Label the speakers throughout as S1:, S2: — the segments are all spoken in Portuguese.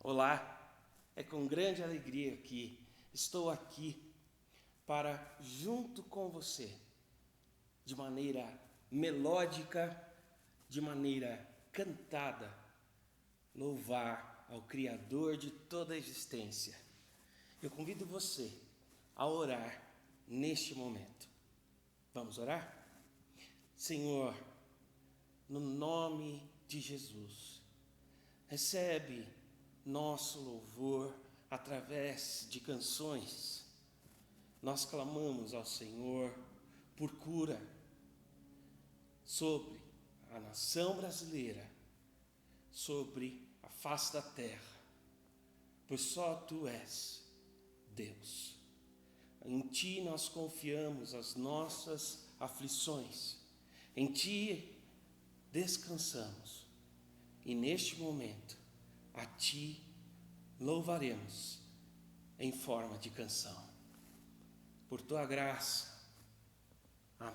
S1: Olá, é com grande alegria que estou aqui para, junto com você, de maneira melódica, de maneira cantada, louvar ao Criador de toda a existência. Eu convido você a orar neste momento. Vamos orar? Senhor, no nome de Jesus, recebe nosso louvor através de canções. Nós clamamos ao Senhor por cura sobre a nação brasileira, sobre a face da terra, pois só Tu és Deus. Em Ti nós confiamos as nossas aflições, em Ti descansamos e neste momento a Ti louvaremos em forma de canção. Por Tua graça. Amém.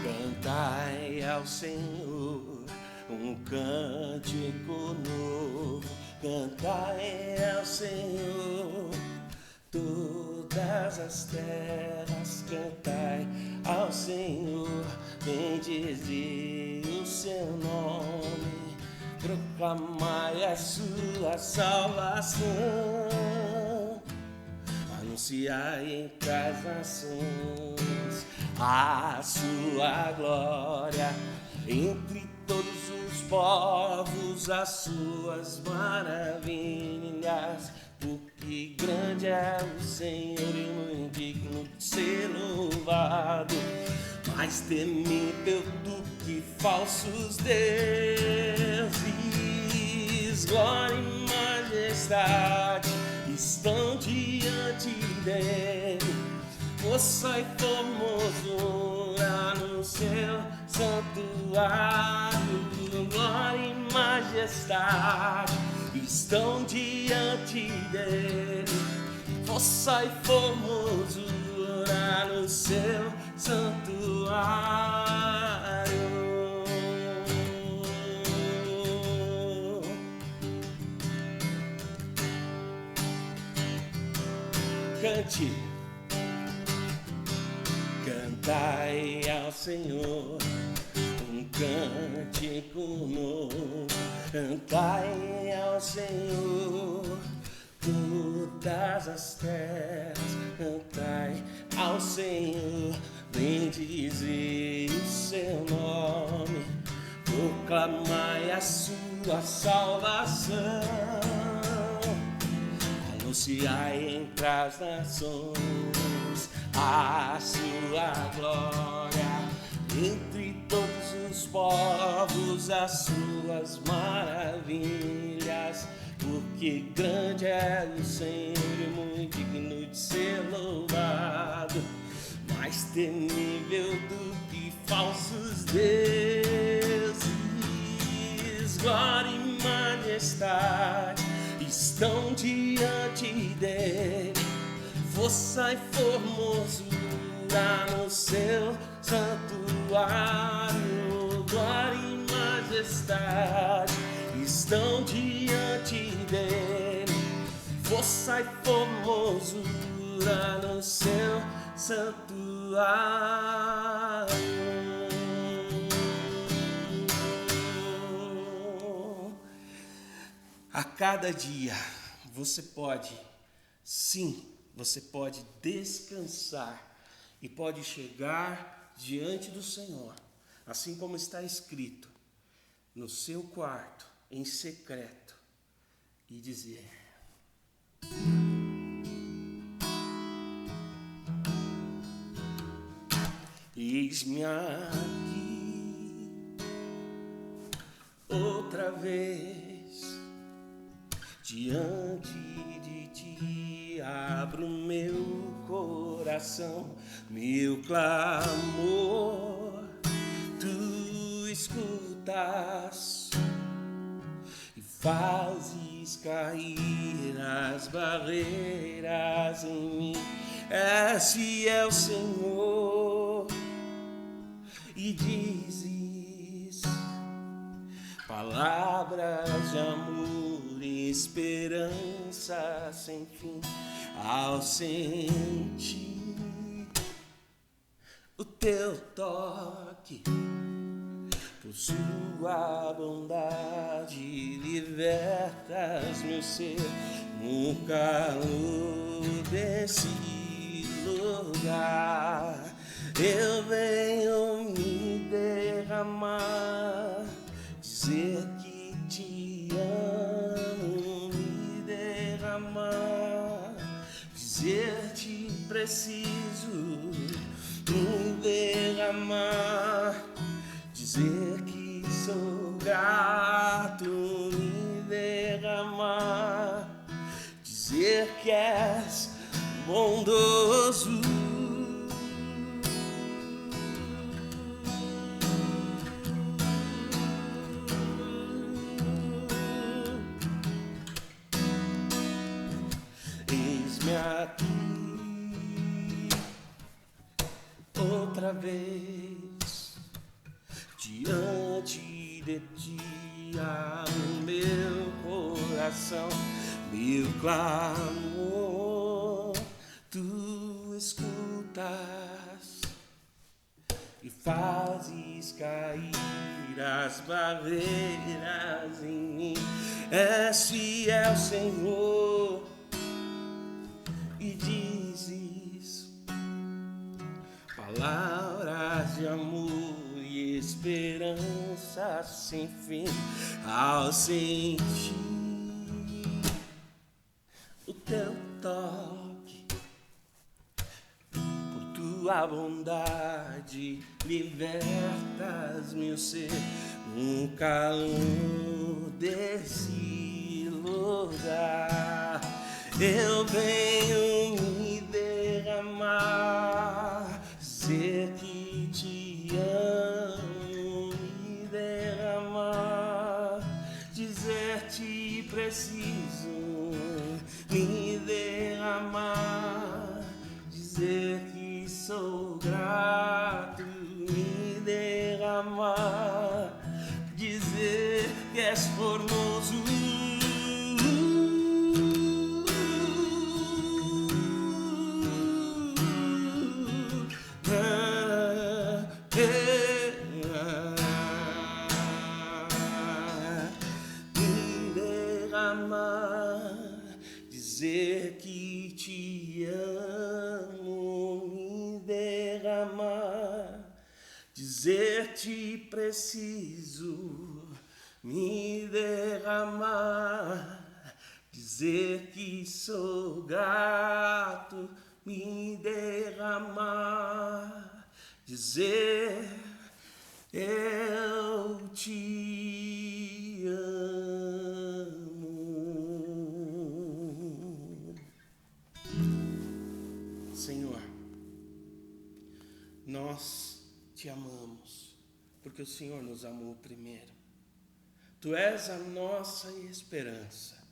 S1: Cantai ao Senhor um cântico novo, cantai ao Senhor todas as terras, cantai ao Senhor, bendizei o seu nome, proclamai a sua salvação, anunciai entre as nações a sua glória, entre todos os povos as suas maravilhas, porque grande é o Senhor e muito digno de ser louvado, mais temível do que falsos deuses, glória e majestade estão diante dele, moça e formosura no seu santuário, glória e majestade estão diante dele, força e formosura no seu santuário. Cante, cantai ao Senhor um cântico novo, cantai ao Senhor todas as terras, cantai ao Senhor, bendizei o seu nome, proclamai a sua salvação, anunciai entre as nações a sua glória, entre todos os povos as suas maravilhas, porque grande é o Senhor e muito digno de ser louvado, mais temível do que falsos deuses, glória e majestade estão diante dele, força e formosura no seu santuário, glória e majestade estão diante dele, força e formosura no seu santuário. A cada dia você pode, sim, você pode descansar e pode chegar diante do Senhor, assim como está escrito, no seu quarto, em secreto, e dizer: eis-me aqui outra vez diante de Ti, abro meu coração, meu clamor, Tu escutas e fazes fazes cair as barreiras em mim. És fiel, Senhor, e dizes palavras de amor e esperança sem fim. Ao sentir o teu toque, por sua bondade libertas meu ser no calor desse lugar. Eu venho me derramar, dizer que te amo, me derramar, dizer te preciso, me derramar, dizer que sou grato, me derramar, dizer que és bondoso. Eis-me aqui outra vez diante de ti, o meu coração, meu clamor, tu escutas e fazes cair as barreiras em mim. És fiel, Senhor, e dizes palavras de amor e esperança sem fim. Ao sentir o teu toque, por tua bondade libertas meu ser no calor desse lugar. Eu venho me derramar, dizer que te amo, me derramar, dizer te preciso, me derramar, dizer que sou grato, me derramar, dizer que és formoso. Dizer que te amo, me derramar, dizer te preciso, me derramar, dizer que sou grato, me derramar, dizer eu te amo. Senhor, nós te amamos, porque o Senhor nos amou primeiro. Tu és a nossa esperança.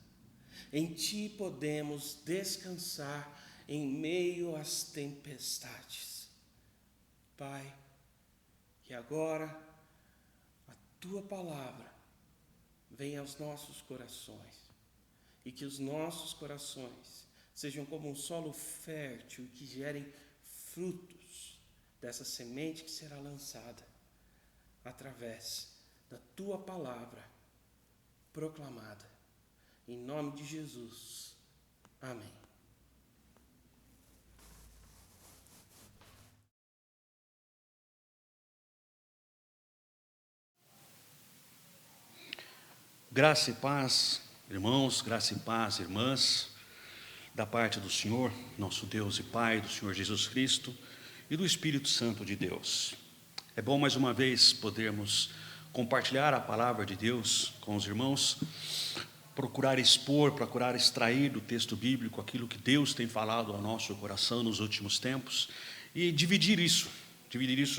S1: Em ti podemos descansar em meio às tempestades. Pai, que agora a tua palavra venha aos nossos corações e que os nossos corações sejam como um solo fértil e que gerem frutos dessa semente que será lançada através da tua palavra proclamada. Em nome de Jesus. Amém.
S2: Graça e paz, irmãos, graça e paz, irmãs, da parte do Senhor, nosso Deus e Pai, do Senhor Jesus Cristo e do Espírito Santo de Deus. É bom mais uma vez podermos compartilhar a palavra de Deus com os irmãos, procurar expor, procurar extrair do texto bíblico aquilo que Deus tem falado ao nosso coração nos últimos tempos e dividir isso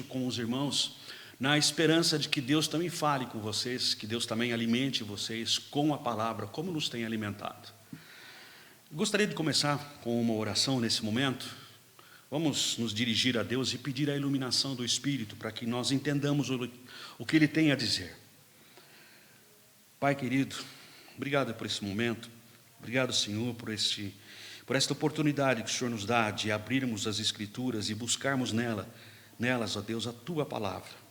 S2: com os irmãos na esperança de que Deus também fale com vocês, que Deus também alimente vocês com a palavra, como nos tem alimentado. Gostaria de começar com uma oração nesse momento. Vamos nos dirigir a Deus e pedir a iluminação do Espírito para que nós entendamos o que Ele tem a dizer. Pai querido, obrigado por esse momento, obrigado, Senhor, por esta oportunidade que o Senhor nos dá de abrirmos as Escrituras e buscarmos nelas, ó Deus, a Tua palavra.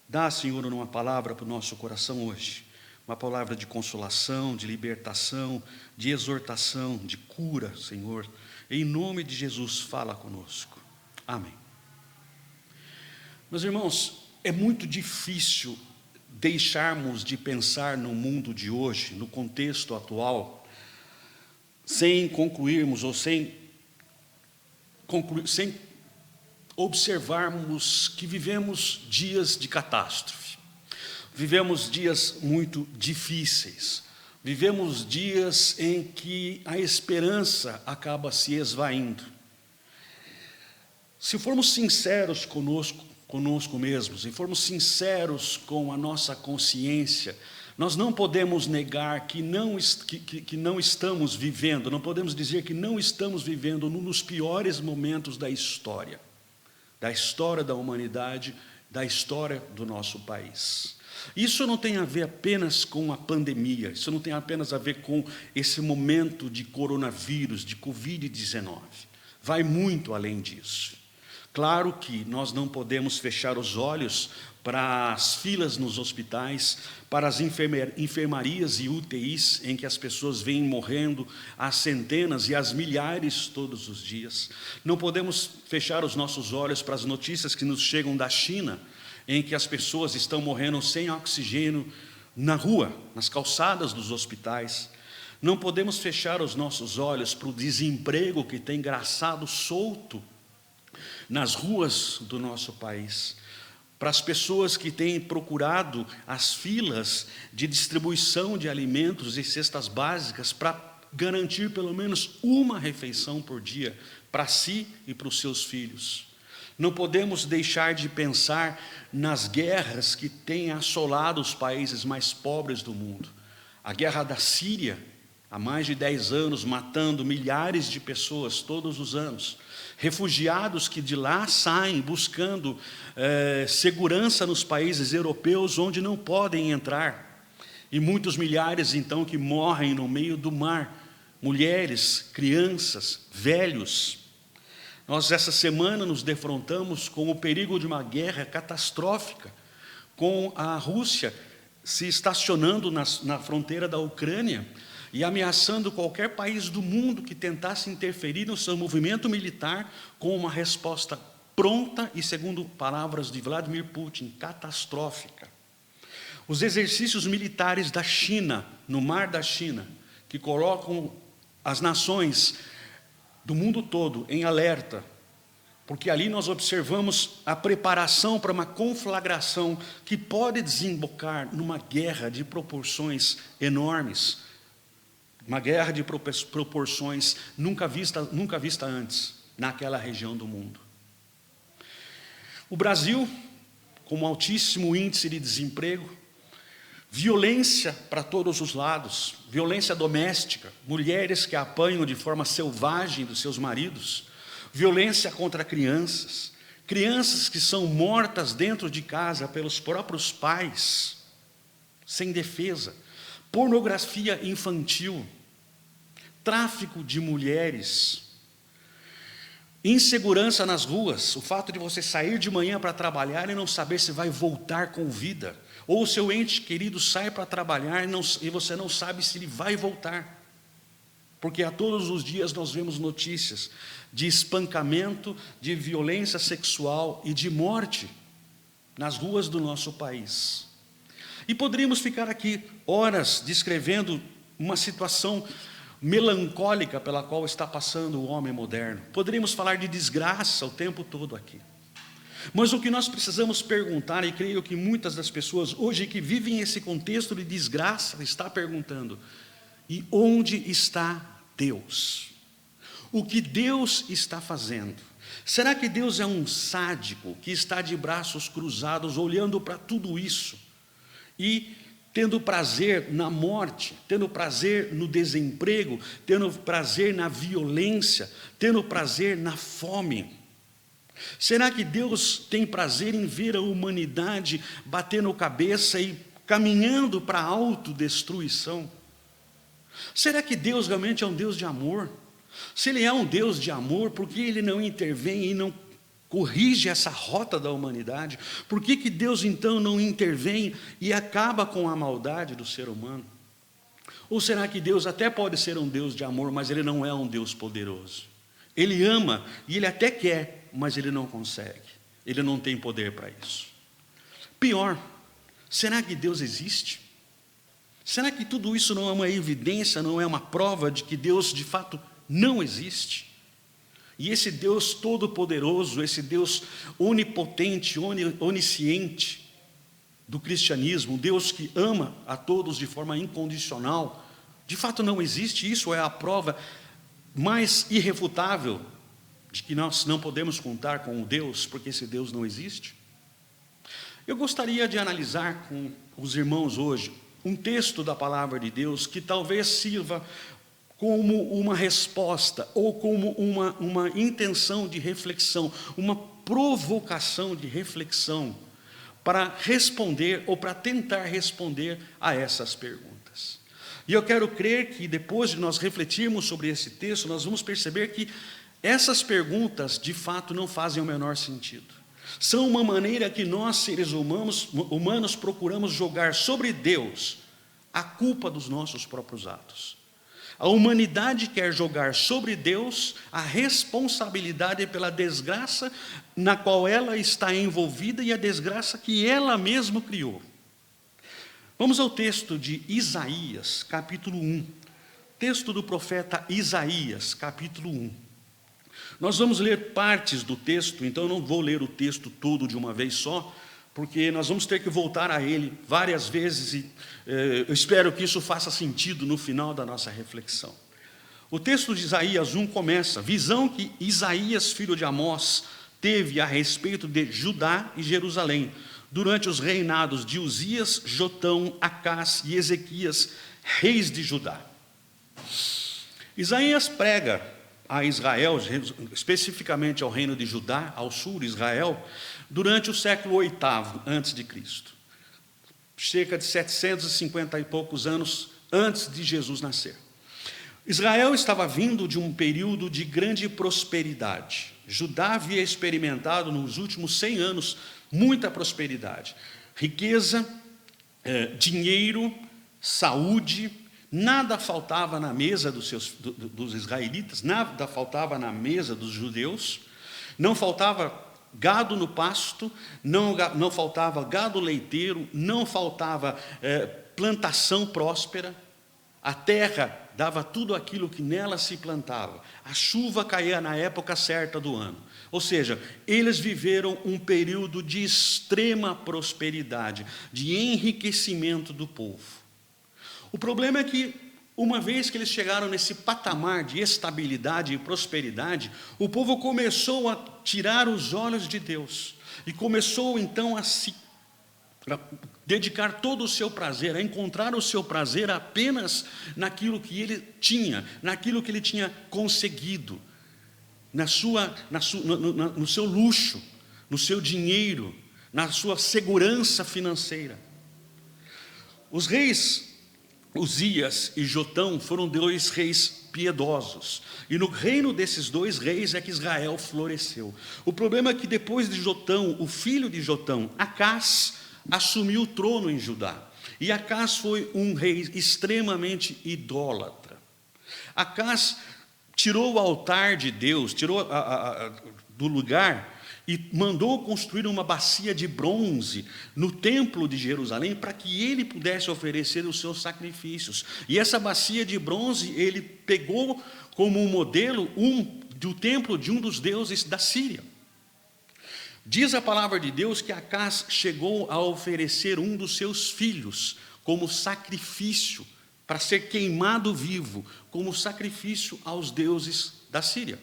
S2: Dá, Senhor, uma palavra para o nosso coração hoje, uma palavra de consolação, de libertação, de exortação, de cura, Senhor. Em nome de Jesus, fala conosco. Amém. Meus irmãos, é muito difícil deixarmos de pensar no mundo de hoje, no contexto atual, sem concluirmos ou sem observarmos que vivemos dias de catástrofe, vivemos dias muito difíceis, vivemos dias em que a esperança acaba se esvaindo. Se formos sinceros conosco mesmos, se formos sinceros com a nossa consciência, nós não podemos negar que não estamos vivendo, não podemos dizer que não estamos vivendo nos piores momentos da história da humanidade, da história do nosso país. Isso não tem a ver apenas com a pandemia, isso não tem apenas a ver com esse momento de coronavírus, de Covid-19. Vai muito além disso. Claro que nós não podemos fechar os olhos para as filas nos hospitais, para as enfermarias e UTIs em que as pessoas vêm morrendo às centenas e às milhares todos os dias. Não podemos fechar os nossos olhos para as notícias que nos chegam da China, em que as pessoas estão morrendo sem oxigênio na rua, nas calçadas dos hospitais. Não podemos fechar os nossos olhos para o desemprego que tem graçado solto nas ruas do nosso país, para as pessoas que têm procurado as filas de distribuição de alimentos e cestas básicas para garantir pelo menos uma refeição por dia para si e para os seus filhos. Não podemos deixar de pensar nas guerras que têm assolado os países mais pobres do mundo. A guerra da Síria, há mais de 10 anos, matando milhares de pessoas todos os anos. Refugiados que de lá saem buscando segurança nos países europeus onde não podem entrar. E muitos milhares, então, que morrem no meio do mar. Mulheres, crianças, velhos. Nós, essa semana, nos defrontamos com o perigo de uma guerra catastrófica, com a Rússia se estacionando na fronteira da Ucrânia e ameaçando qualquer país do mundo que tentasse interferir no seu movimento militar com uma resposta pronta e, segundo palavras de Vladimir Putin, catastrófica. Os exercícios militares da China, no Mar da China, que colocam as nações do mundo todo em alerta, porque ali nós observamos a preparação para uma conflagração que pode desembocar numa guerra de proporções enormes, uma guerra de proporções nunca vista antes naquela região do mundo. O Brasil, com um altíssimo índice de desemprego, violência para todos os lados, violência doméstica, mulheres que apanham de forma selvagem dos seus maridos, violência contra crianças, crianças que são mortas dentro de casa pelos próprios pais, sem defesa, pornografia infantil, tráfico de mulheres, insegurança nas ruas, o fato de você sair de manhã para trabalhar e não saber se vai voltar com vida, ou o seu ente querido sai para trabalhar e você não sabe se ele vai voltar, porque a todos os dias nós vemos notícias de espancamento, de violência sexual e de morte nas ruas do nosso país. E poderíamos ficar aqui horas descrevendo uma situação melancólica pela qual está passando o homem moderno. Poderíamos falar de desgraça o tempo todo aqui. Mas o que nós precisamos perguntar, e creio que muitas das pessoas hoje que vivem esse contexto de desgraça está perguntando: e onde está Deus? O que Deus está fazendo? Será que Deus é um sádico que está de braços cruzados, olhando para tudo isso e tendo prazer na morte, tendo prazer no desemprego, tendo prazer na violência, tendo prazer na fome? Será que Deus tem prazer em ver a humanidade batendo cabeça e caminhando para a autodestruição? Será que Deus realmente é um Deus de amor? Se Ele é um Deus de amor, por que Ele não intervém e não corrige essa rota da humanidade? Por que Deus então não intervém e acaba com a maldade do ser humano? Ou será que Deus até pode ser um Deus de amor, mas Ele não é um Deus poderoso? Ele ama e Ele até quer, mas Ele não consegue. Ele não tem poder para isso. Pior, será que Deus existe? Será que tudo isso não é uma evidência, não é uma prova de que Deus de fato não existe? E esse Deus todo-poderoso, esse Deus onipotente, onisciente do cristianismo, Deus que ama a todos de forma incondicional, de fato não existe. Isso é a prova mais irrefutável de que nós não podemos contar com o Deus, porque esse Deus não existe. Eu gostaria de analisar com os irmãos hoje um texto da palavra de Deus que talvez sirva como uma resposta ou como uma intenção de reflexão, uma provocação de reflexão para responder ou para tentar responder a essas perguntas. E eu quero crer que depois de nós refletirmos sobre esse texto, nós vamos perceber que essas perguntas de fato não fazem o menor sentido. São uma maneira que nós, seres humanos, procuramos jogar sobre Deus a culpa dos nossos próprios atos. A humanidade quer jogar sobre Deus a responsabilidade pela desgraça na qual ela está envolvida e a desgraça que ela mesma criou. Vamos ao texto de Isaías, capítulo 1. Texto do profeta Isaías, capítulo 1. Nós vamos ler partes do texto, então eu não vou ler o texto todo de uma vez só, porque nós vamos ter que voltar a ele várias vezes e eu espero que isso faça sentido no final da nossa reflexão. O texto de Isaías 1 começa: visão que Isaías, filho de Amós, teve a respeito de Judá e Jerusalém, durante os reinados de Uzias, Jotão, Acás e Ezequias, reis de Judá. Isaías prega a Israel, especificamente ao reino de Judá, ao sul de Israel, durante o século VIII a.C., cerca de 750 e poucos anos antes de Jesus nascer. Israel estava vindo de um período de grande prosperidade. Judá havia experimentado nos últimos 100 anos muita prosperidade, riqueza, dinheiro, saúde. Nada faltava na mesa dos israelitas, nada faltava na mesa dos judeus, não faltava gado no pasto, não faltava gado leiteiro, não faltava plantação próspera, a terra dava tudo aquilo que nela se plantava, a chuva caía na época certa do ano. Ou seja, eles viveram um período de extrema prosperidade, de enriquecimento do povo. O problema é que, uma vez que eles chegaram nesse patamar de estabilidade e prosperidade, o povo começou a tirar os olhos de Deus e começou então a dedicar todo o seu prazer, a encontrar o seu prazer apenas naquilo que ele tinha, naquilo que ele tinha conseguido, no seu luxo, no seu dinheiro, na sua segurança financeira. Os reis Uzias e Jotão foram 2 reis piedosos, e no reino desses 2 reis é que Israel floresceu. O problema é que depois de Jotão, o filho de Jotão, Acás, assumiu o trono em Judá, e Acás foi um rei extremamente idólatra. Acás tirou o altar de Deus, tirou do lugar e mandou construir uma bacia de bronze no templo de Jerusalém para que ele pudesse oferecer os seus sacrifícios. E essa bacia de bronze ele pegou como um modelo do templo de um dos deuses da Síria. Diz a palavra de Deus que Acás chegou a oferecer um dos seus filhos como sacrifício, para ser queimado vivo, como sacrifício aos deuses da Síria.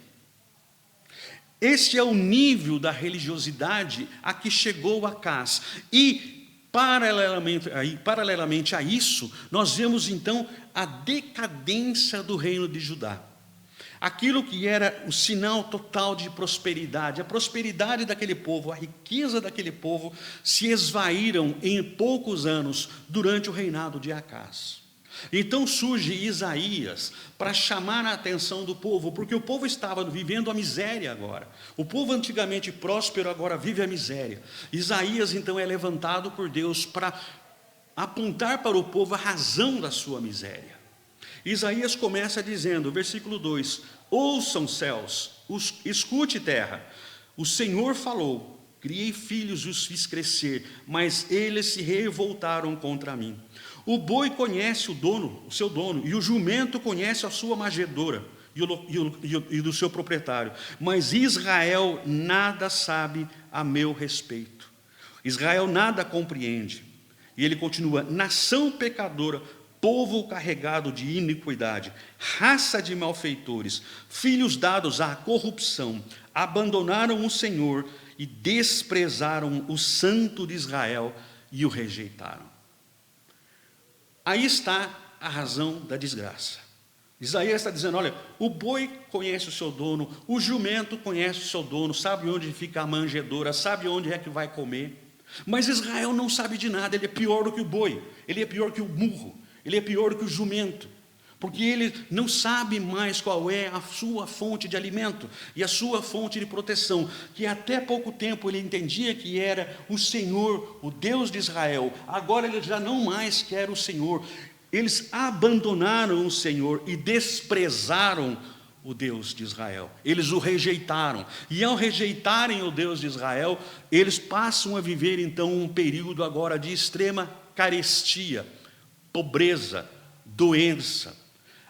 S2: Este é o nível da religiosidade a que chegou Acás. E, paralelamente a isso, nós vemos então a decadência do reino de Judá. Aquilo que era o sinal total de prosperidade, a prosperidade daquele povo, a riqueza daquele povo, se esvaíram em poucos anos durante o reinado de Acás. Então surge Isaías para chamar a atenção do povo, porque o povo estava vivendo a miséria agora. O povo antigamente próspero agora vive a miséria. Isaías então é levantado por Deus para apontar para o povo a razão da sua miséria. Isaías começa dizendo, versículo 2: ouçam céus, escute terra, o Senhor falou, criei filhos e os fiz crescer, mas eles se revoltaram contra mim. O boi conhece o seu dono, e o jumento conhece a sua manjedoura e do seu proprietário, mas Israel nada sabe a meu respeito. Israel nada compreende. E ele continua: nação pecadora, povo carregado de iniquidade, raça de malfeitores, filhos dados à corrupção, abandonaram o Senhor e desprezaram o Santo de Israel e o rejeitaram. Aí está a razão da desgraça. Isaías está dizendo: olha, o boi conhece o seu dono, o jumento conhece o seu dono, sabe onde fica a manjedoura, sabe onde é que vai comer. Mas Israel não sabe de nada, ele é pior do que o boi, ele é pior que o burro, ele é pior que o jumento, porque ele não sabe mais qual é a sua fonte de alimento e a sua fonte de proteção, que até pouco tempo ele entendia que era o Senhor, o Deus de Israel. Agora ele já não mais quer o Senhor. Eles abandonaram o Senhor e desprezaram o Deus de Israel. Eles o rejeitaram. E ao rejeitarem o Deus de Israel, eles passam a viver então um período agora de extrema carestia, pobreza, doença.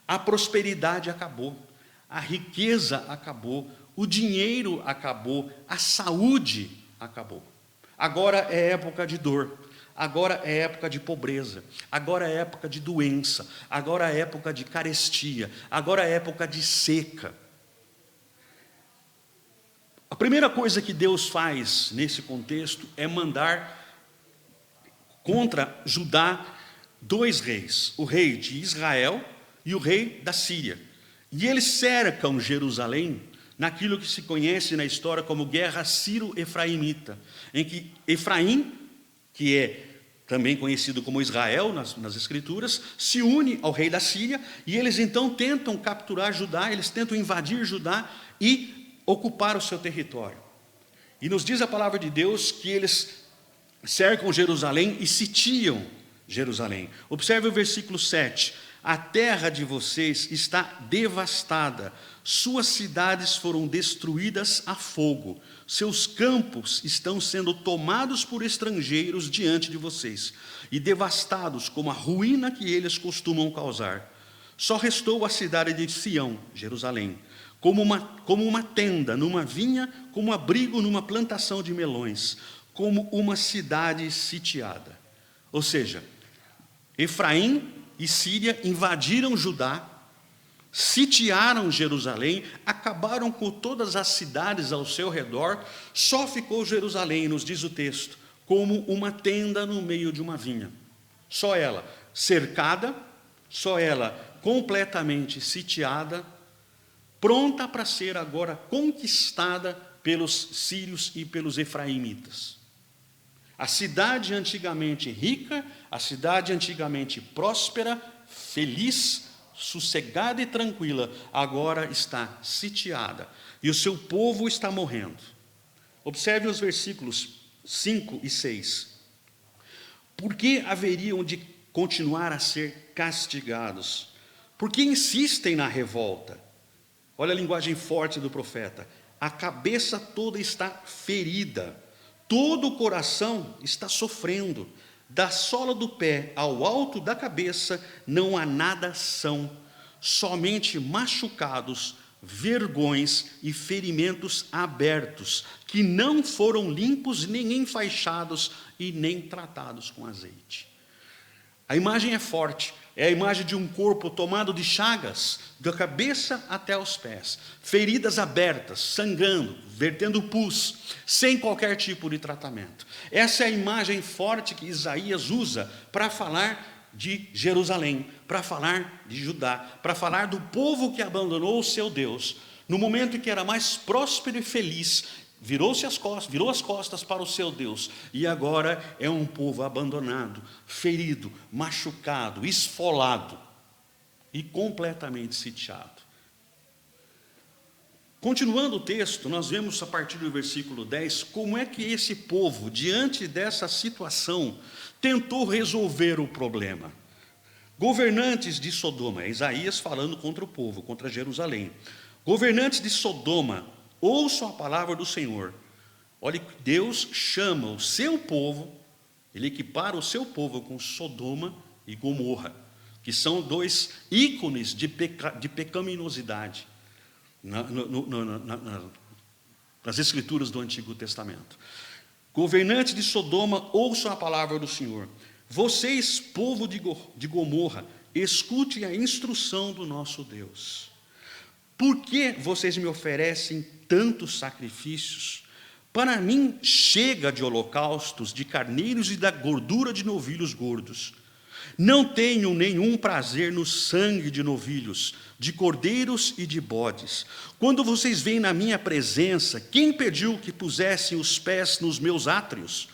S2: A prosperidade acabou, a riqueza acabou, o dinheiro acabou, a saúde acabou. Agora é época de dor, agora é época de pobreza, agora é época de doença, agora é época de carestia, agora é época de seca. A primeira coisa que Deus faz nesse contexto é mandar contra Judá 2 reis, o rei de Israel e o rei da Síria. E eles cercam Jerusalém naquilo que se conhece na história como Guerra Sírio-Efraimita, em que Efraim, que é também conhecido como Israel nas Escrituras, se une ao rei da Síria, e eles então tentam capturar Judá, eles tentam invadir Judá e ocupar o seu território. E nos diz a palavra de Deus que eles cercam Jerusalém e sitiam Jerusalém. Observe o versículo 7. A terra de vocês está devastada, suas cidades foram destruídas a fogo, seus campos estão sendo tomados por estrangeiros diante de vocês, e devastados como a ruína que eles costumam causar. Só restou a cidade de Sião, Jerusalém, como uma tenda numa vinha, como abrigo numa plantação de melões, como uma cidade sitiada. Ou seja, Efraim e Síria invadiram Judá, sitiaram Jerusalém, acabaram com todas as cidades ao seu redor, só ficou Jerusalém, nos diz o texto, como uma tenda no meio de uma vinha. Só ela cercada, só ela completamente sitiada, pronta para ser agora conquistada pelos sírios e pelos efraimitas. A cidade antigamente rica, a cidade antigamente próspera, feliz, sossegada e tranquila, agora está sitiada, e o seu povo está morrendo. Observe os versículos 5 e 6. Por que haveriam de continuar a ser castigados? Por que insistem na revolta? Olha a linguagem forte do profeta. A cabeça toda está ferida, todo o coração está sofrendo, da sola do pé ao alto da cabeça não há nada são, somente machucados, vergões e ferimentos abertos, que não foram limpos, nem enfaixados e nem tratados com azeite. A imagem é forte. é a imagem de um corpo tomado de chagas, da cabeça até os pés, feridas abertas, sangrando, vertendo pus, sem qualquer tipo de tratamento. Essa é a imagem forte que Isaías usa para falar de Jerusalém, para falar de Judá, para falar do povo que abandonou o seu Deus, no momento em que era mais próspero e feliz, virou as costas para o seu Deus, e agora é um povo abandonado, ferido, machucado, esfolado e completamente sitiado. Continuando o texto, nós vemos a partir do versículo 10, como é que esse povo, diante dessa situação, tentou resolver o problema. Governantes de Sodoma, Isaías falando contra o povo, contra Jerusalém. Governantes de Sodoma, ouçam a palavra do Senhor. Olha, Deus chama o seu povo, Ele equipara o seu povo com Sodoma e Gomorra, que são dois ícones de pecaminosidade nas escrituras do Antigo Testamento. Governantes de Sodoma, ouçam a palavra do Senhor. Vocês, povo de Gomorra, escutem a instrução do nosso Deus. Por que vocês me oferecem tantos sacrifícios? Para mim chega de holocaustos, de carneiros e da gordura de novilhos gordos. Não tenho nenhum prazer no sangue de novilhos, de cordeiros e de bodes. Quando vocês vêm na minha presença, quem pediu que pusessem os pés nos meus átrios?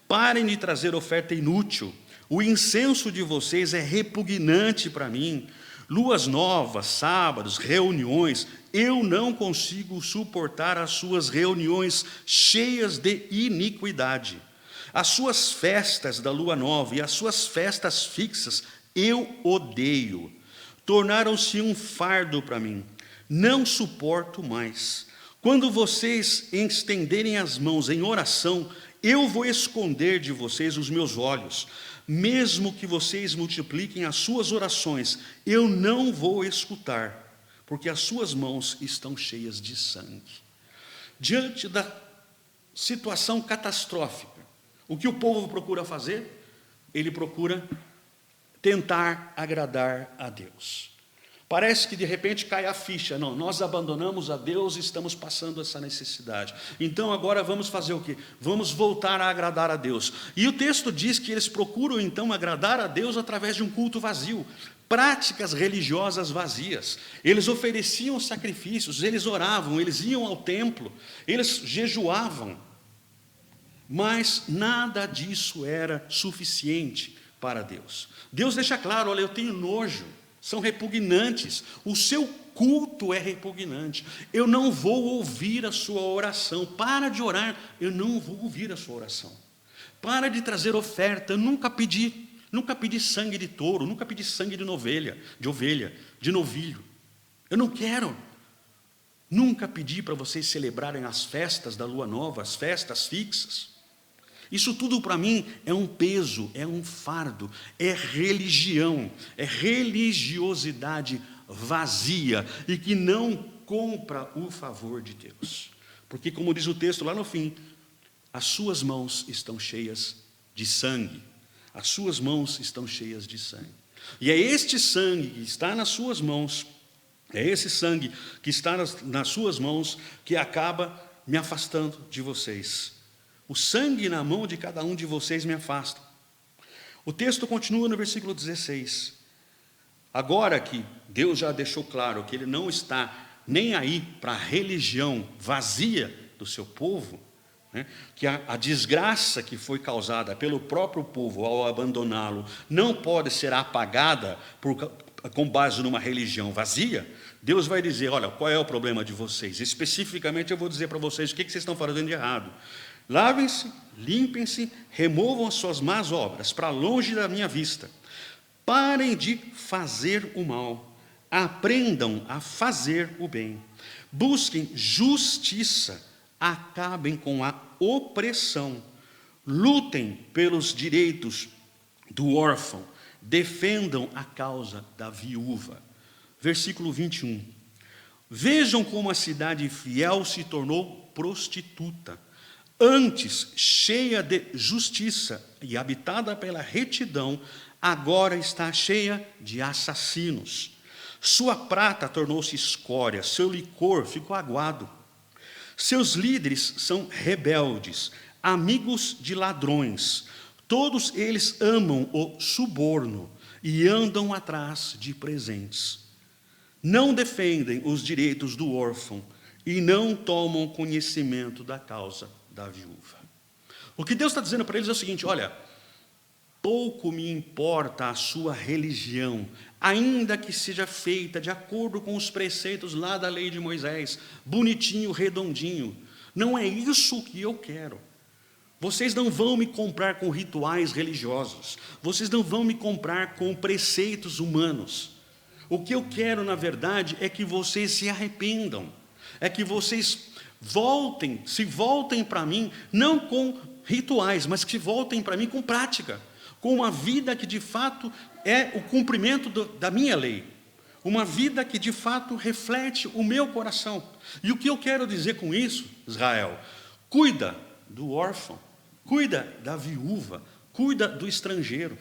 S2: Parem de trazer oferta inútil. O incenso de vocês é repugnante para mim. Luas novas, sábados, reuniões, eu não consigo suportar as suas reuniões cheias de iniquidade. As suas festas da lua nova e as suas festas fixas eu odeio. Tornaram-se um fardo para mim. Não suporto mais. Quando vocês estenderem as mãos em oração, eu vou esconder de vocês os meus olhos. Mesmo que vocês multipliquem as suas orações, eu não vou escutar, porque as suas mãos estão cheias de sangue. Diante da situação catastrófica, o que o povo procura fazer? Ele procura tentar agradar a Deus. Parece que de repente cai a ficha, não, nós abandonamos a Deus e estamos passando essa necessidade. Então agora vamos fazer o quê? Vamos voltar a agradar a Deus. E o texto diz que eles procuram então agradar a Deus através de um culto vazio, práticas religiosas vazias. Eles ofereciam sacrifícios, eles oravam, eles iam ao templo, eles jejuavam. Mas nada disso era suficiente para Deus. Deus deixa claro, olha, eu tenho nojo. São repugnantes, o seu culto é repugnante, eu não vou ouvir a sua oração, para de orar, eu não vou ouvir a sua oração, para de trazer oferta, eu nunca pedi sangue de touro, nunca pedi sangue de ovelha, de novilho, eu não quero, nunca pedi para vocês celebrarem as festas da lua nova, as festas fixas. Isso tudo para mim é um peso, é um fardo, é religião, é religiosidade vazia e que não compra o favor de Deus. Porque, como diz o texto lá no fim, as suas mãos estão cheias de sangue. As suas mãos estão cheias de sangue. E é este sangue que está nas suas mãos, é esse sangue que está nas suas mãos que acaba me afastando de vocês. O sangue na mão de cada um de vocês me afasta. O texto continua no versículo 16. Agora que Deus já deixou claro que Ele não está nem aí para a religião vazia do seu povo, né, que a desgraça que foi causada pelo próprio povo ao abandoná-lo não pode ser apagada com base numa religião vazia, Deus vai dizer, olha, qual é o problema de vocês? Especificamente eu vou dizer para vocês o que vocês estão fazendo de errado. Lavem-se, limpem-se, removam as suas más obras para longe da minha vista. Parem de fazer o mal, aprendam a fazer o bem. Busquem justiça, acabem com a opressão. Lutem pelos direitos do órfão, defendam a causa da viúva. Versículo 21. Vejam como a cidade fiel se tornou prostituta. Antes, cheia de justiça e habitada pela retidão, agora está cheia de assassinos. Sua prata tornou-se escória, seu licor ficou aguado. Seus líderes são rebeldes, amigos de ladrões. Todos eles amam o suborno e andam atrás de presentes. Não defendem os direitos do órfão e não tomam conhecimento da causa da viúva. O que Deus está dizendo para eles é o seguinte: olha, pouco me importa a sua religião, ainda que seja feita de acordo com os preceitos lá da lei de Moisés, bonitinho, redondinho. Não é isso que eu quero. Vocês não vão me comprar com rituais religiosos. Vocês não vão me comprar com preceitos humanos. O que eu quero, na verdade, é que vocês se arrependam. É que vocês se voltem para mim, não com rituais, mas que voltem para mim com prática. Com uma vida que, de fato, é o cumprimento da minha lei. Uma vida que, de fato, reflete o meu coração. E o que eu quero dizer com isso, Israel? Cuida do órfão. Cuida da viúva, cuida do estrangeiro.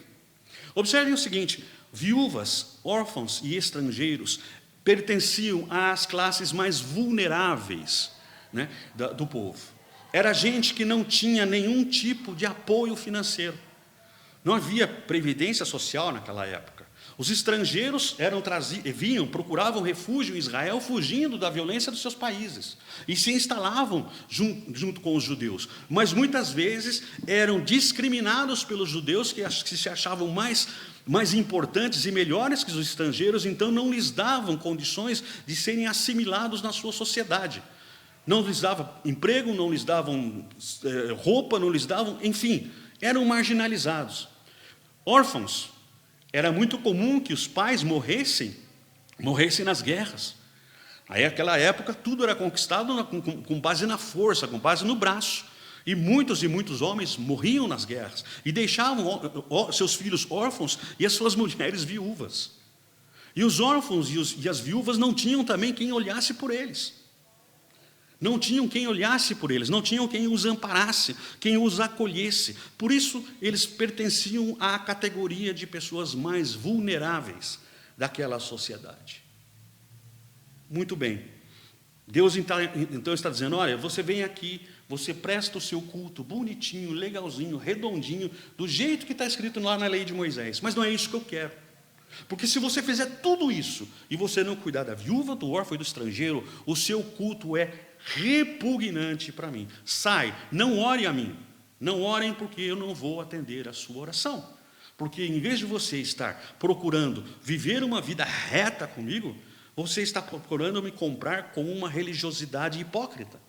S2: Observem o seguinte: viúvas, órfãos e estrangeiros pertenciam às classes mais vulneráveis, né, do povo. Era gente que não tinha nenhum tipo de apoio financeiro. Não havia previdência social naquela época. Os estrangeiros procuravam refúgio em Israel, fugindo da violência dos seus países, e se instalavam junto com os judeus. Mas muitas vezes eram discriminados pelos judeus, que se achavam mais importantes e melhores que os estrangeiros, então não lhes davam condições de serem assimilados na sua sociedade. Não lhes davam emprego, não lhes davam roupa, não lhes davam, enfim, eram marginalizados. Órfãos. Era muito comum que os pais morressem nas guerras. Aí, naquela época, tudo era conquistado com base na força, com base no braço. E muitos homens morriam nas guerras e deixavam seus filhos órfãos e as suas mulheres viúvas. E os órfãos e as viúvas não tinham também quem olhasse por eles. Não tinham quem olhasse por eles, não tinham quem os amparasse, quem os acolhesse. Por isso, eles pertenciam à categoria de pessoas mais vulneráveis daquela sociedade. Muito bem. Deus então está dizendo: olha, você vem aqui, você presta o seu culto bonitinho, legalzinho, redondinho, do jeito que está escrito lá na lei de Moisés. Mas não é isso que eu quero. Porque se você fizer tudo isso e você não cuidar da viúva, do órfão e do estrangeiro, o seu culto é repugnante para mim. Sai, não ore a mim. Não orem, porque eu não vou atender a sua oração. Porque em vez de você estar procurando viver uma vida reta comigo, você está procurando me comprar com uma religiosidade hipócrita.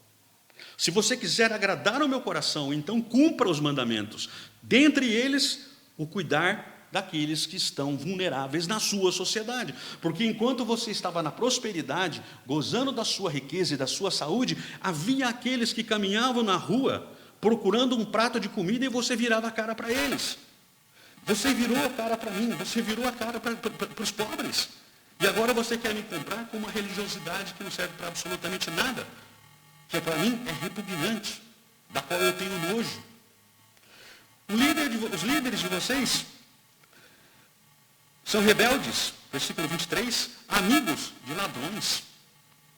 S2: Se você quiser agradar ao meu coração, então cumpra os mandamentos. Dentre eles, o cuidar daqueles que estão vulneráveis na sua sociedade. Porque enquanto você estava na prosperidade, gozando da sua riqueza e da sua saúde, havia aqueles que caminhavam na rua procurando um prato de comida e você virava a cara para eles. Você virou a cara para mim, você virou a cara para os pobres. E agora você quer me comprar com uma religiosidade que não serve para absolutamente nada, que para mim é repugnante, da qual eu tenho nojo. Os líderes de vocês são rebeldes, versículo 23, amigos de ladrões.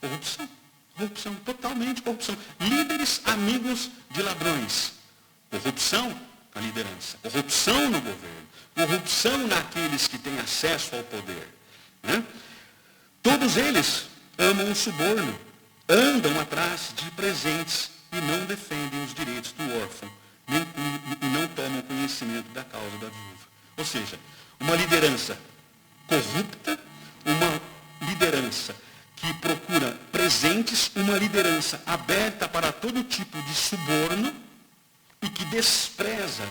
S2: Corrupção, totalmente corrupção. Líderes amigos de ladrões. Corrupção na liderança, corrupção no governo, corrupção naqueles que têm acesso ao poder. Né? Todos eles amam o suborno, andam atrás de presentes e não defendem os direitos do órfão, e não tomam conhecimento da causa da viúva. Ou seja, uma liderança corrupta, uma liderança que procura presentes, uma liderança aberta para todo tipo de suborno e que despreza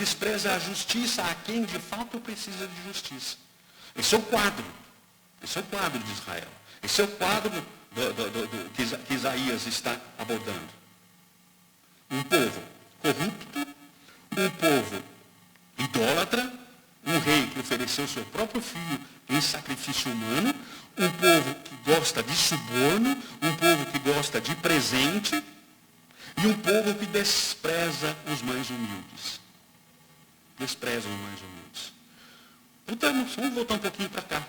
S2: despreza a justiça a quem de fato precisa de justiça. Esse é o quadro de Israel. Esse é o quadro que Isaías está abordando. Um povo corrupto, um povo idólatra, um rei que ofereceu seu próprio filho em sacrifício humano, um povo que gosta de suborno, um povo que gosta de presente, e um povo que despreza os mais humildes. desprezam mais humildes. Então, vamos voltar um pouquinho para cá.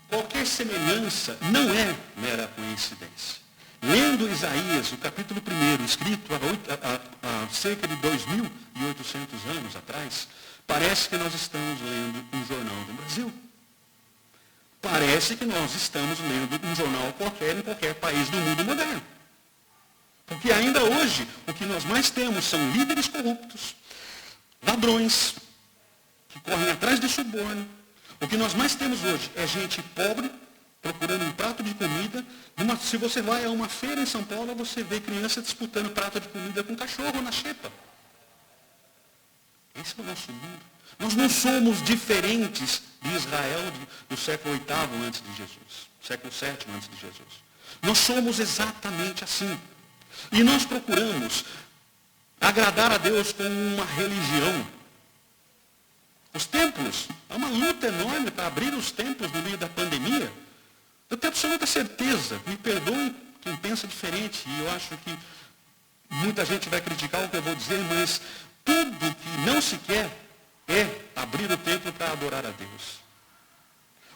S2: Qualquer semelhança não é mera coincidência. Lendo Isaías, o capítulo 1, escrito há cerca de 2.800 anos atrás, parece que nós estamos lendo um jornal do Brasil. Parece que nós estamos lendo um jornal qualquer em qualquer país do mundo moderno. Porque ainda hoje, o que nós mais temos são líderes corruptos, ladrões, que correm atrás de suborno. O que nós mais temos hoje é gente pobre, procurando um prato de comida. Se você vai a uma feira em São Paulo, você vê criança disputando prato de comida com cachorro na xepa. Esse é o nosso mundo. Nós não somos diferentes de Israel do século VIII antes de Jesus, século VII antes de Jesus. Nós somos exatamente assim. E nós procuramos agradar a Deus com uma religião. Os templos, há uma luta enorme para abrir os templos no meio da pandemia. Eu tenho absoluta certeza, me perdoem quem pensa diferente, e eu acho que muita gente vai criticar o que eu vou dizer, mas tudo que não se quer é abrir o templo para adorar a Deus.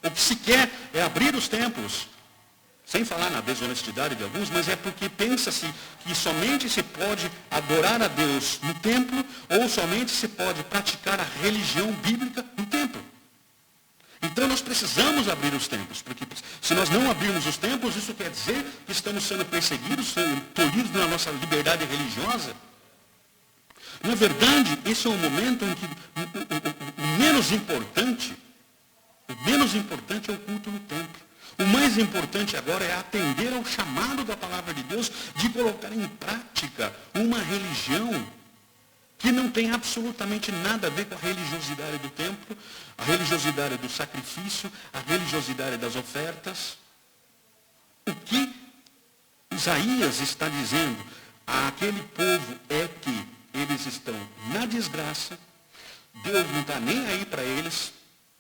S2: O que se quer é abrir os templos, sem falar na desonestidade de alguns, mas é porque pensa-se que somente se pode adorar a Deus no templo, ou somente se pode praticar a religião bíblica no templo. Então nós precisamos abrir os templos, porque se nós não abrirmos os templos, isso quer dizer que estamos sendo perseguidos, tolhidos na nossa liberdade religiosa. Na verdade, esse é um momento em que o menos importante é o culto no templo. O mais importante agora é atender ao chamado da palavra de Deus de colocar em prática uma religião que não tem absolutamente nada a ver com a religiosidade do templo, a religiosidade do sacrifício, a religiosidade das ofertas. O que Isaías está dizendo àquele povo é que eles estão na desgraça, Deus não está nem aí para eles,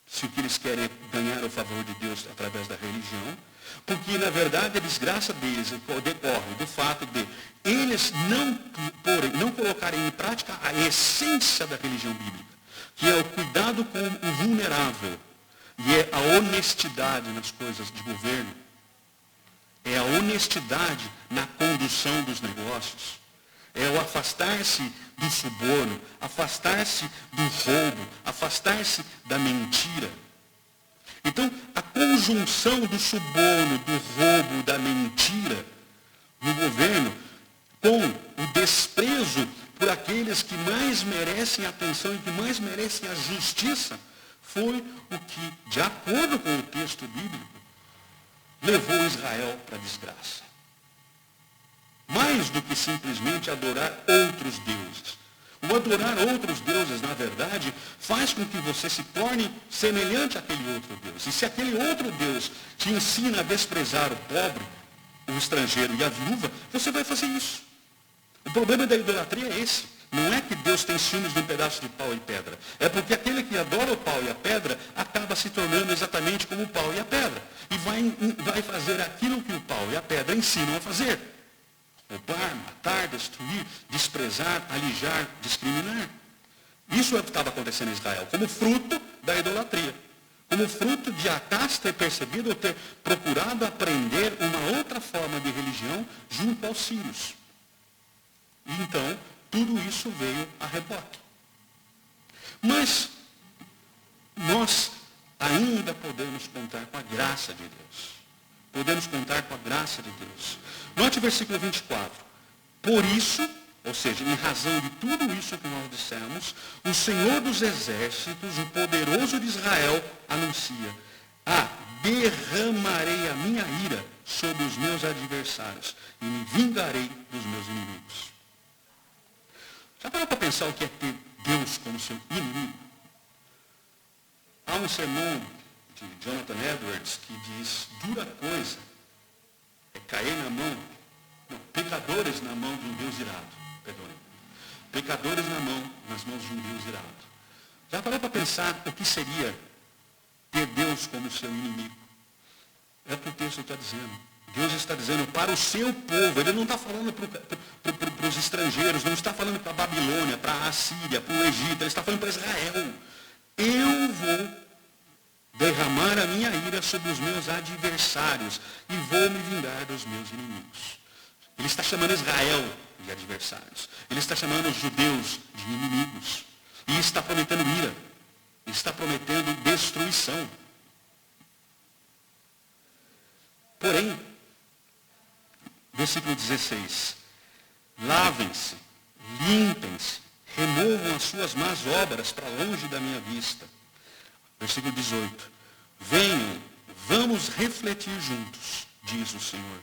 S2: se o que eles querem é ganhar o favor de Deus através da religião, porque, na verdade, a desgraça deles decorre do fato de eles não colocarem em prática a essência da religião bíblica, que é o cuidado com o vulnerável, e é a honestidade nas coisas de governo, é a honestidade na condução dos negócios, é o afastar-se do suborno, afastar-se do roubo, afastar-se da mentira. Então, a conjunção do suborno, do roubo, da mentira no governo, com o desprezo por aqueles que mais merecem atenção e que mais merecem a justiça, foi o que, de acordo com o texto bíblico, levou Israel para a desgraça. Mais do que simplesmente adorar outros deuses. O adorar outros deuses, na verdade, faz com que você se torne semelhante àquele outro Deus. E se aquele outro Deus te ensina a desprezar o pobre, o estrangeiro e a viúva, você vai fazer isso. O problema da idolatria é esse. Não é que Deus tem ciúmes de um pedaço de pau e pedra. É porque aquele que adora o pau e a pedra acaba se tornando exatamente como o pau e a pedra. E vai fazer aquilo que o pau e a pedra ensinam a fazer. Roubar, matar, destruir, desprezar, alijar, discriminar. Isso é o que estava acontecendo em Israel, como fruto da idolatria. Como fruto de Acás ter percebido ou ter procurado aprender uma outra forma de religião junto aos sírios. E então, tudo isso veio a reboque. Mas nós ainda podemos contar com a graça de Deus. Podemos contar com a graça de Deus. Note o versículo 24. Por isso, ou seja, em razão de tudo isso que nós dissemos, o Senhor dos Exércitos, o poderoso de Israel, anuncia: derramarei a minha ira sobre os meus adversários e me vingarei dos meus inimigos. Já parou para pensar o que é ter Deus como seu inimigo? Há um sermão de Jonathan Edwards que diz: dura coisa é cair na mão, pecadores na mão de um Deus irado. Perdoe. Pecadores nas mãos de um Deus irado. Já parou para pensar o que seria ter Deus como seu inimigo? É o que o texto está dizendo. Deus está dizendo para o seu povo. Ele não está falando para os estrangeiros, não está falando para a Babilônia, para a Assíria, para o Egito. Ele está falando para Israel. Eu vou derramar a minha ira sobre os meus adversários e vou me vingar dos meus inimigos. Ele está chamando Israel de adversários. Ele está chamando os judeus de inimigos. E está prometendo ira. Está prometendo destruição. Porém, versículo 16. Lavem-se, limpem-se, removam as suas más obras para longe da minha vista. Versículo 18. Venham, vamos refletir juntos, diz o Senhor.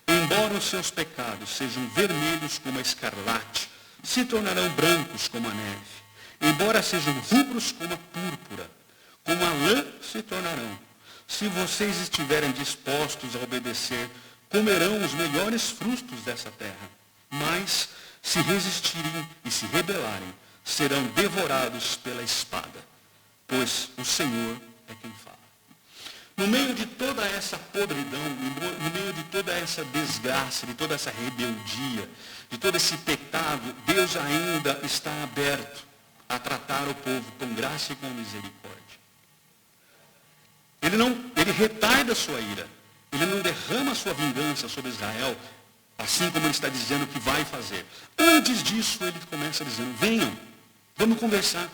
S2: Embora os seus pecados sejam vermelhos como a escarlate, se tornarão brancos como a neve. Embora sejam rubros como a púrpura, como a lã se tornarão. Se vocês estiverem dispostos a obedecer, comerão os melhores frutos dessa terra. Mas, se resistirem e se rebelarem, serão devorados pela espada, pois o Senhor é quem fala. No meio de toda essa podridão, no meio de toda essa desgraça, de toda essa rebeldia, de todo esse pecado, Deus ainda está aberto a tratar o povo com graça e com misericórdia. Ele retarda a sua ira. Ele não derrama a sua vingança sobre Israel, assim como ele está dizendo que vai fazer. Antes disso, ele começa dizendo, venham, vamos conversar,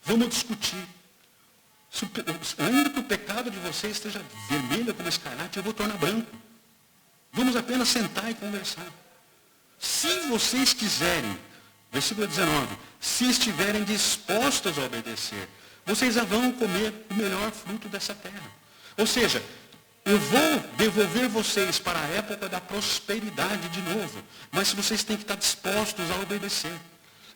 S2: vamos discutir. Ainda que o pecado de vocês esteja vermelho como escarlate, eu vou tornar branco. Vamos apenas sentar e conversar. Se vocês quiserem, versículo 19, se estiverem dispostos a obedecer, vocês já vão comer o melhor fruto dessa terra. Ou seja, eu vou devolver vocês para a época da prosperidade de novo, mas vocês têm que estar dispostos a obedecer.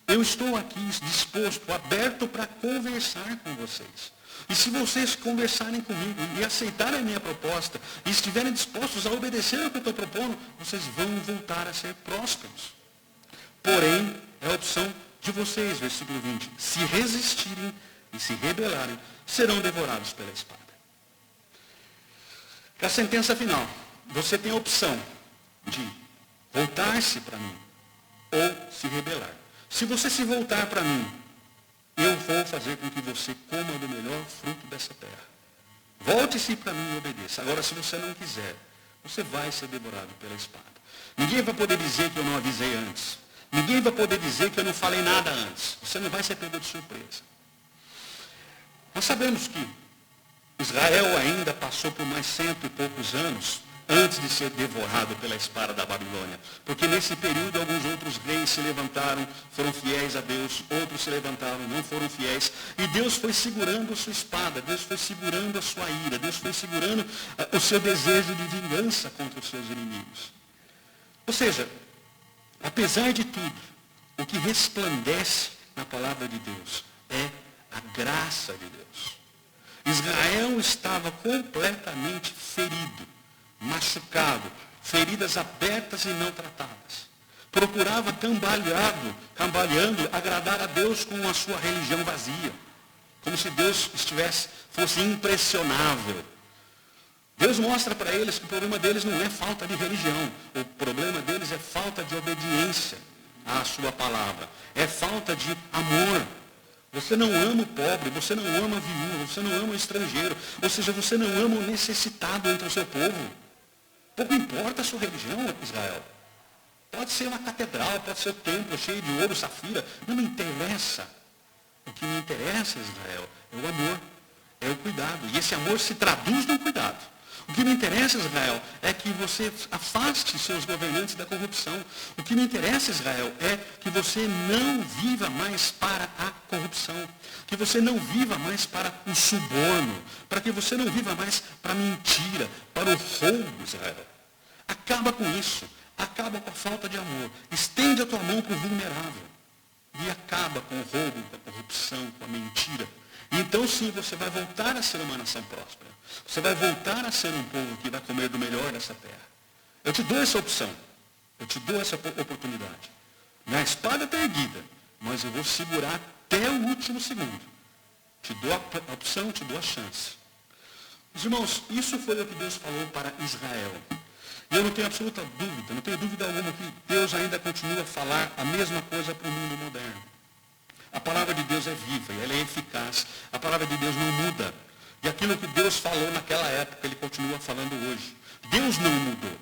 S2: Eu estou aqui disposto, aberto para conversar com vocês. E se vocês conversarem comigo e aceitarem a minha proposta, e estiverem dispostos a obedecer ao que eu estou propondo, vocês vão voltar a ser prósperos. Porém, é a opção de vocês, versículo 20. Se resistirem e se rebelarem, serão devorados pela espada. A sentença final. Você tem a opção de voltar-se para mim ou se rebelar. Se você se voltar para mim, eu vou fazer com que você coma do melhor fruto dessa terra. Volte-se para mim e obedeça. Agora, se você não quiser, você vai ser devorado pela espada. Ninguém vai poder dizer que eu não avisei antes. Ninguém vai poder dizer que eu não falei nada antes. Você não vai ser pego de surpresa. Nós sabemos que Israel ainda passou por mais 100 e poucos anos antes de ser devorado pela espada da Babilônia. Porque nesse período alguns outros reis se levantaram, foram fiéis a Deus, outros se levantaram, não foram fiéis. E Deus foi segurando a sua espada, Deus foi segurando a sua ira, Deus foi segurando o seu desejo de vingança contra os seus inimigos. Ou seja, apesar de tudo, o que resplandece na palavra de Deus é a graça de Deus. Israel estava completamente ferido, machucado, feridas abertas e não tratadas. Procurava cambaleando, agradar a Deus com a sua religião vazia. Como se Deus fosse impressionável. Deus mostra para eles que o problema deles não é falta de religião. O problema deles é falta de obediência à sua palavra. É falta de amor. Você não ama o pobre, você não ama a viúva, você não ama o estrangeiro. Ou seja, você não ama o necessitado entre o seu povo. Pouco importa a sua religião, Israel. Pode ser uma catedral, pode ser um templo cheio de ouro, safira. Não me interessa. O que me interessa, Israel, é o amor, é o cuidado. E esse amor se traduz no cuidado. O que me interessa, Israel, é que você afaste seus governantes da corrupção. O que me interessa, Israel, é que você não viva mais para a corrupção. Que você não viva mais para o suborno. Para que você não viva mais para a mentira, para o roubo, Israel. Acaba com isso. Acaba com a falta de amor. Estende a tua mão para o vulnerável. E acaba com o roubo, com a corrupção, com a mentira. E então sim, você vai voltar a ser uma nação próspera. Você vai voltar a ser um povo que vai comer do melhor dessa terra. Eu te dou essa opção. Eu te dou essa oportunidade. Minha espada está erguida, mas eu vou segurar até o último segundo. Te dou a opção, te dou a chance. Os irmãos, isso foi o que Deus falou para Israel. E eu não tenho absoluta dúvida, não tenho dúvida alguma que Deus ainda continua a falar a mesma coisa para o mundo moderno. A palavra de Deus é viva e ela é eficaz. A palavra de Deus não muda. E aquilo que Deus falou naquela época, Ele continua falando hoje. Deus não mudou.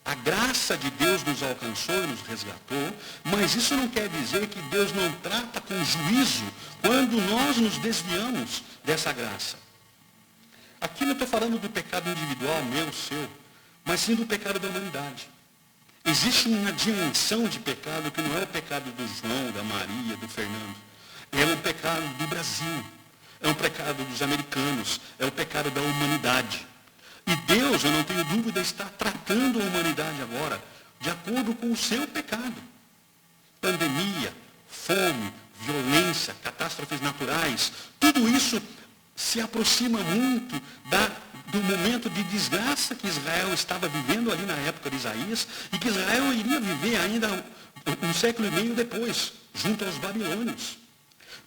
S2: A graça de Deus nos alcançou e nos resgatou, mas isso não quer dizer que Deus não trata com juízo quando nós nos desviamos dessa graça. Aqui não estou falando do pecado individual, meu, seu, mas sim do pecado da humanidade. Existe uma dimensão de pecado que não é o pecado do João, da Maria, do Fernando. É o pecado do Brasil. É o pecado dos americanos. É o pecado da humanidade. E Deus, eu não tenho dúvida, está tratando a humanidade agora de acordo com o seu pecado. Pandemia, fome, violência, catástrofes naturais, tudo isso se aproxima muito do momento de desgraça que Israel estava vivendo ali na época de Isaías e que Israel iria viver ainda um século e meio depois, junto aos babilônios.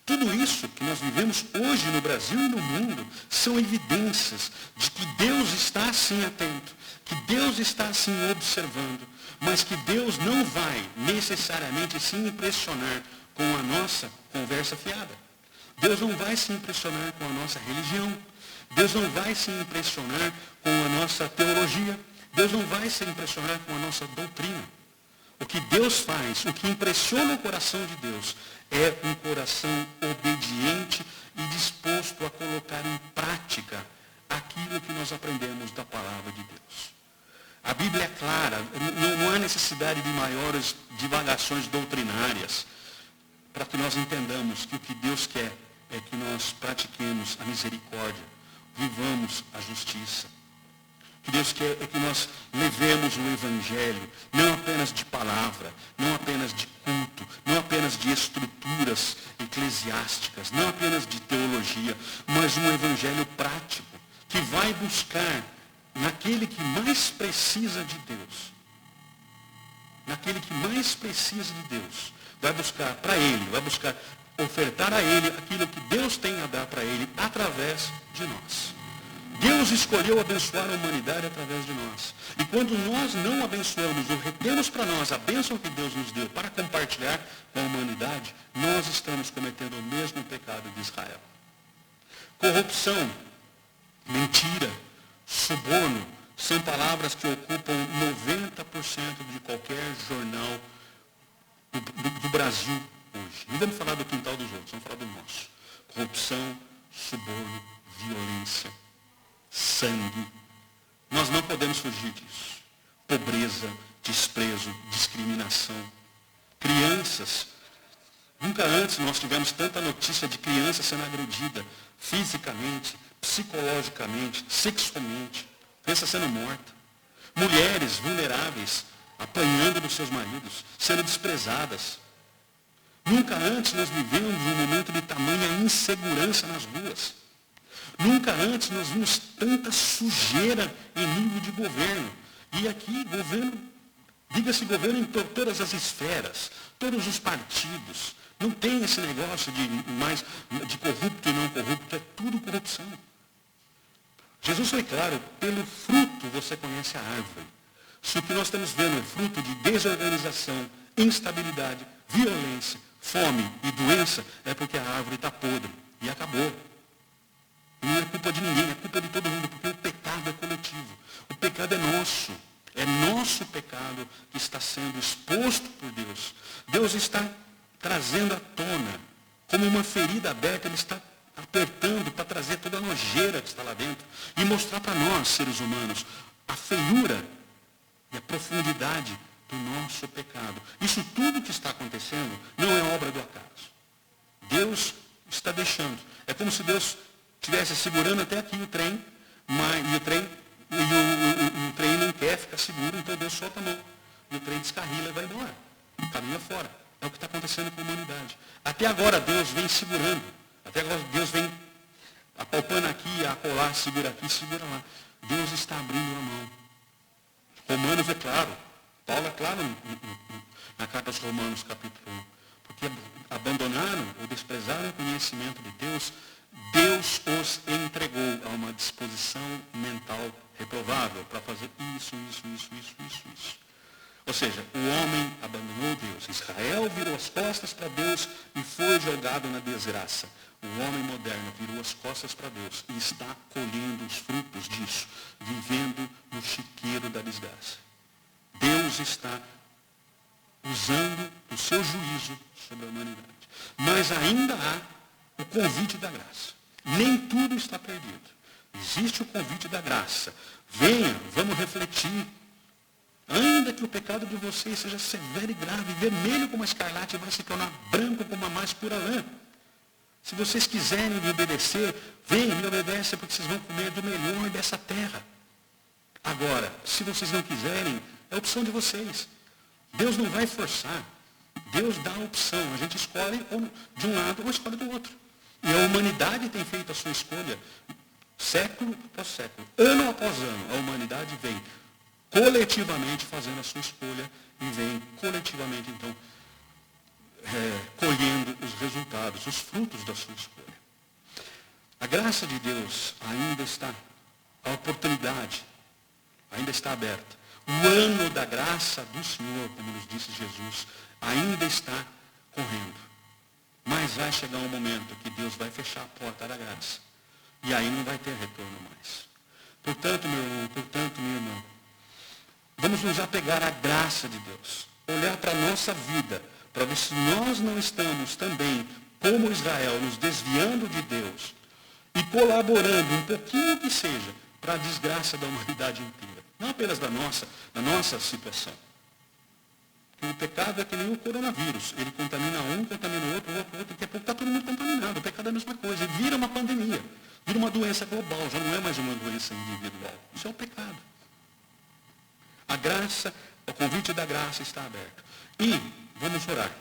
S2: Tudo isso que nós vivemos hoje no Brasil e no mundo são evidências de que Deus está assim atento, que Deus está assim observando, mas que Deus não vai necessariamente se impressionar com a nossa conversa fiada. Deus não vai se impressionar com a nossa religião. Deus não vai se impressionar com a nossa teologia. Deus não vai se impressionar com a nossa doutrina. O que Deus faz, o que impressiona o coração de Deus, é um coração obediente e disposto a colocar em prática aquilo que nós aprendemos da palavra de Deus. A Bíblia é clara, não há necessidade de maiores divagações doutrinárias para que nós entendamos que o que Deus quer é que nós pratiquemos a misericórdia, vivamos a justiça. O que Deus quer é que nós levemos o Evangelho, não apenas de palavra, não apenas de culto, não apenas de estruturas eclesiásticas, não apenas de teologia, mas um Evangelho prático, que vai buscar naquele que mais precisa de Deus. Naquele que mais precisa de Deus. Vai buscar para ele, vai buscar ofertar a ele aquilo que Deus tem a dar para ele através de nós. Deus escolheu abençoar a humanidade através de nós. E quando nós não abençoamos ou retemos para nós a bênção que Deus nos deu para compartilhar com a humanidade, nós estamos cometendo o mesmo pecado de Israel. Corrupção, mentira, suborno, são palavras que ocupam 90% de qualquer jornal do Brasil hoje. Não vamos falar do quintal dos outros, vamos falar do nosso. Corrupção, suborno, violência, sangue. Nós não podemos fugir disso. Pobreza, desprezo, discriminação. Crianças. Nunca antes nós tivemos tanta notícia de criança sendo agredida fisicamente, psicologicamente, sexualmente. Criança sendo morta. Mulheres vulneráveis apanhando dos seus maridos, sendo desprezadas. Nunca antes nós vivemos um momento de tamanha insegurança nas ruas. Nunca antes nós vimos tanta sujeira em nível de governo. E aqui, governo, diga-se governo em todas as esferas, todos os partidos. Não tem esse negócio de corrupto e não corrupto, é tudo corrupção. Jesus foi claro, pelo fruto você conhece a árvore. Se o que nós estamos vendo é fruto de desorganização, instabilidade, violência, fome e doença, é porque a árvore está podre e acabou. Não é culpa de ninguém, é culpa de todo mundo, porque o pecado é coletivo. O pecado é nosso. É nosso pecado que está sendo exposto por Deus. Deus está trazendo à tona, como uma ferida aberta, Ele está apertando para trazer toda a nojeira que está lá dentro e mostrar para nós, seres humanos, a feiura e a profundidade do nosso pecado. Isso tudo que está acontecendo não é obra do acaso. Deus está deixando. É como se Deus estivesse segurando até aqui o trem, e o trem não quer ficar seguro, então Deus solta a mão. E o trem descarrila e vai embora. Caminha fora. É o que está acontecendo com a humanidade. Até agora Deus vem segurando. Até agora Deus vem apalpando aqui, acolá, segura aqui, segura lá. Deus está abrindo a mão. Romanos é claro. Paulo é claro na carta aos Romanos, capítulo 1. Porque abandonaram ou desprezaram o conhecimento de Deus, Deus os entregou a uma disposição mental reprovável para fazer isso. Ou seja, o homem abandonou Deus. Israel virou as costas para Deus e foi jogado na desgraça. O homem moderno virou as costas para Deus e está colhendo os frutos disso, vivendo no chiqueiro da desgraça. Deus está usando o seu juízo sobre a humanidade. Mas ainda há o convite da graça. Nem tudo está perdido. Existe o convite da graça. Venha, vamos refletir. Ainda que o pecado de vocês seja severo e grave, vermelho como a escarlate, vai se tornar branco como a mais pura lã. Se vocês quiserem me obedecer, venham, me obedecem, porque vocês vão comer do melhor dessa terra. Agora, se vocês não quiserem, é a opção de vocês. Deus não vai forçar. Deus dá a opção. A gente escolhe de um lado ou escolhe do outro. E a humanidade tem feito a sua escolha século após século. Ano após ano, a humanidade vem coletivamente fazendo a sua escolha e vem coletivamente, então, colhendo os resultados, os frutos da sua escolha. A graça de Deus ainda está, a oportunidade ainda está aberta. O ano da graça do Senhor, como nos disse Jesus, ainda está correndo. Mas vai chegar um momento que Deus vai fechar a porta da graça. E aí não vai ter retorno mais. Portanto, meu irmão, portanto, minha irmã, vamos nos apegar à graça de Deus. Olhar para a nossa vida, para ver se nós não estamos também, como Israel, nos desviando de Deus e colaborando um pouquinho que seja para a desgraça da humanidade inteira. Não apenas da nossa situação. O pecado é que nem o coronavírus. Ele contamina um, contamina o outro, daqui a pouco está todo mundo contaminado. O pecado é a mesma coisa. Ele vira uma pandemia. Vira uma doença global. Já não é mais uma doença individual. Isso é o pecado. A graça, o convite da graça está aberto. E vamos orar.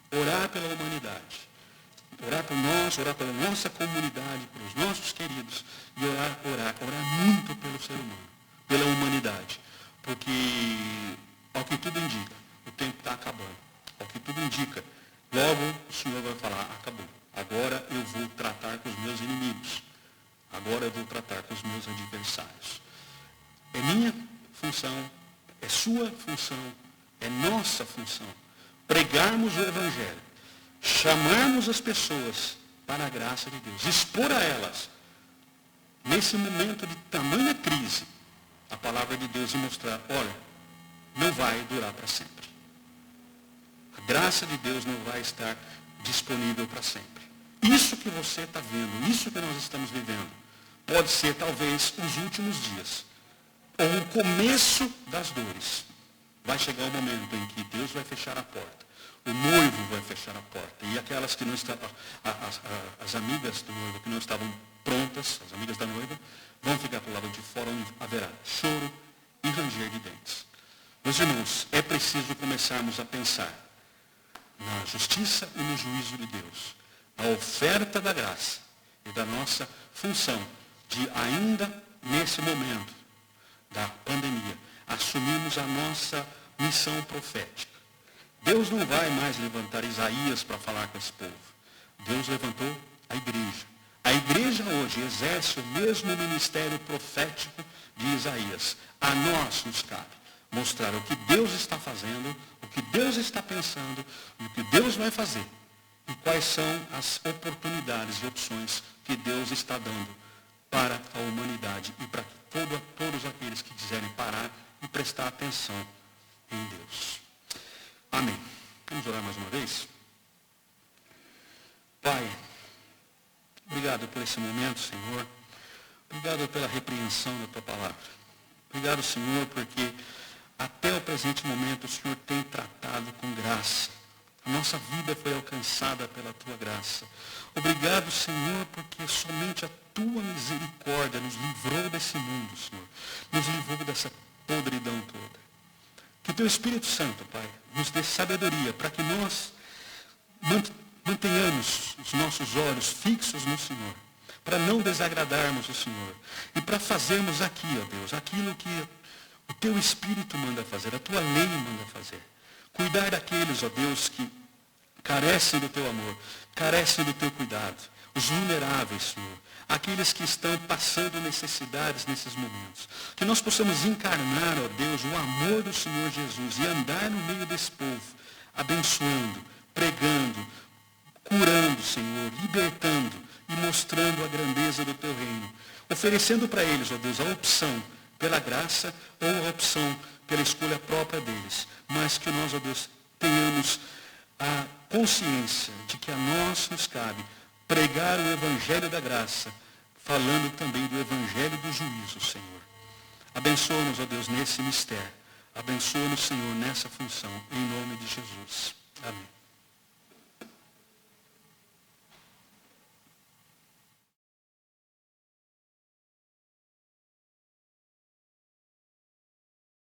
S2: Orar pela humanidade. Orar por nós, orar pela nossa comunidade, pelos nossos queridos. E orar muito pelo ser humano, pela humanidade. Porque, ao que tudo indica, o tempo está acabando. Ao que tudo indica, logo o Senhor vai falar, acabou. Agora eu vou tratar com os meus inimigos. Agora eu vou tratar com os meus adversários. É minha função, é sua função, é nossa função. Pregarmos o Evangelho. Chamarmos as pessoas para a graça de Deus. Expor a elas, nesse momento de tamanha crise, a palavra de Deus e mostrar, olha, não vai durar para sempre. A graça de Deus não vai estar disponível para sempre. Isso que você está vendo, isso que nós estamos vivendo, pode ser talvez os últimos dias, ou o começo das dores. Vai chegar o momento em que Deus vai fechar a porta. O noivo vai fechar a porta. E aquelas que não estavam, as amigas do noivo que não estavam prontas, as amigas da noiva, vão ficar para o lado de fora, onde haverá choro e ranger de dentes. Meus irmãos, é preciso começarmos a pensar na justiça e no juízo de Deus, na oferta da graça e da nossa função de, ainda nesse momento da pandemia, assumirmos a nossa missão profética. Deus não vai mais levantar Isaías para falar com esse povo. Deus levantou a igreja. A igreja hoje exerce o mesmo ministério profético de Isaías. A nós nos cabe mostrar o que Deus está fazendo, o que Deus está pensando, e o que Deus vai fazer. E quais são as oportunidades e opções que Deus está dando para a humanidade e para todos aqueles que quiserem parar e prestar atenção em Deus. Amém. Vamos orar mais uma vez? Pai, obrigado por esse momento, Senhor. Obrigado pela repreensão da tua palavra. Obrigado, Senhor, porque até o presente momento o Senhor tem tratado com graça. A nossa vida foi alcançada pela tua graça. Obrigado, Senhor, porque somente a tua misericórdia nos livrou desse mundo, Senhor. Nos livrou dessa podridão toda. Que o teu Espírito Santo, Pai, nos dê sabedoria para que nós mantenhamos os nossos olhos fixos no Senhor, para não desagradarmos o Senhor e para fazermos aqui, ó Deus, aquilo que o teu Espírito manda fazer, a tua lei manda fazer. Cuidar daqueles, ó Deus, que carecem do teu amor, carecem do teu cuidado. os vulneráveis, Senhor, aqueles que estão passando necessidades nesses momentos. Que nós possamos encarnar, ó Deus, o amor do Senhor Jesus e andar no meio desse povo, abençoando, pregando, curando, Senhor, libertando e mostrando a grandeza do teu reino. Oferecendo para eles, ó Deus, a opção pela graça ou a opção pela escolha própria deles. Mas que nós, ó Deus, tenhamos a consciência de que a nós nos cabe pregar o evangelho da graça, falando também do evangelho do juízo, Senhor. Abençoa-nos, ó Deus, nesse mistério. Abençoa-nos, Senhor, nessa função, em nome de Jesus. Amém.